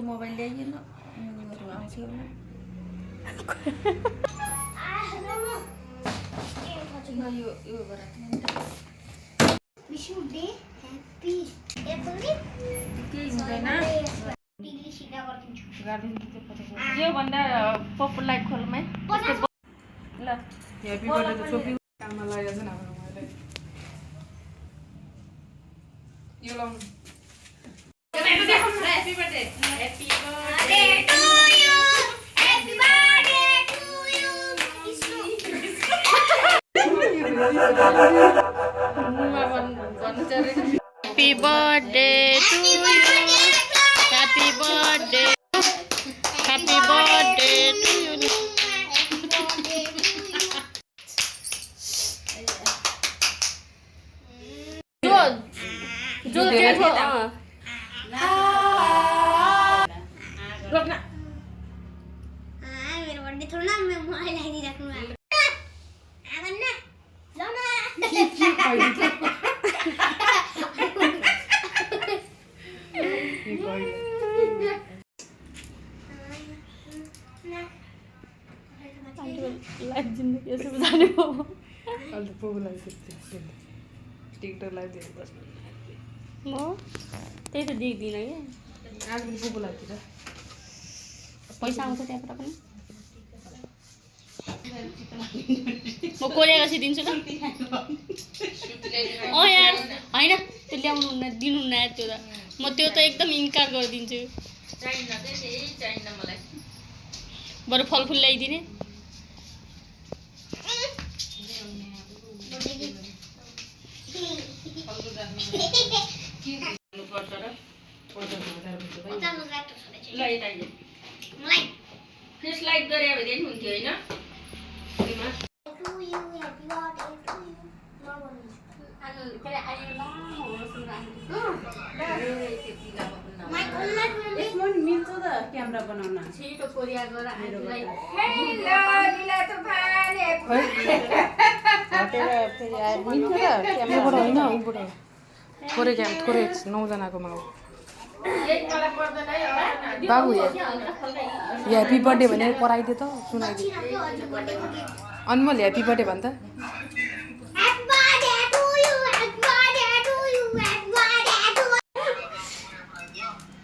mobile ल्याइएन आउँछ होला यो विश यू डे हैप्पी केही हुँदैन इंग्लिश सिका गर्दिन्छु यो भन्दा पपुलर खोलमै ल ह्यापी बर्थडे त सोफी काममा लागेको छ नि हाम्रो मैले यो लाउनु happy birthday happy birthday to you happy birthday to you मुमा भन्नु चरे happy birthday to you happy birthday to you जो जेठो रोक्न मेरो बर्थडे थोरै न मलाई लगाइदिराख्नु आगन न ल न लाइफ जिन्दगी यसो जाने हो अहिले त पोगुलाई टिकटक लाइभ दिएर बस्नु म त्यही त देख्दिनँ कि आज पनि पोगुलाई त पैसा आउँछ त्यहाँबाट पनि म कोरिया गसी दिन्छु ल यार होइन त्यो ल्याउनु हुन्न दिनु हुन्न यार त्यो त म त्यो त एकदम इन्कार गरिदिन्छु बरु फलफुल ल्याइदिने लाइक गरे भए हुन्थ्यो होइन मिल्छ त क्यामेरा बनाउन छिटो कोरिया गएर थोरै क्याम थोरै 9 जनाकोमा हो बाबु ह्याप्पी बर्थडे भनेर पराइदियो त सुनाइदियो अनमोल ह्याप्पी बर्थडे भन् त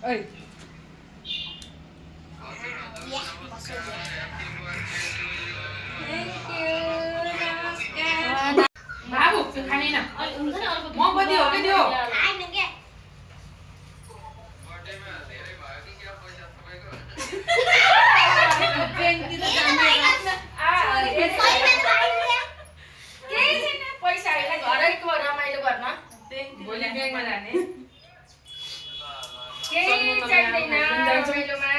ओइ बाबु त्यो खाने न मोमबत्ती हो के त्यो पैसाहरूलाई घरैको रमाइलो गर्न भोलि ब्याङ्कमा जाने केही चाहिँदैन रमाइलोमा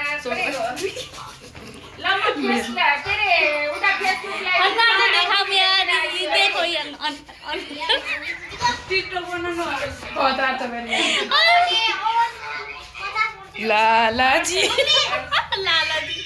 ल म फेसला के रे उता टिकटक बनाउनु कता त लालाजी लालाजी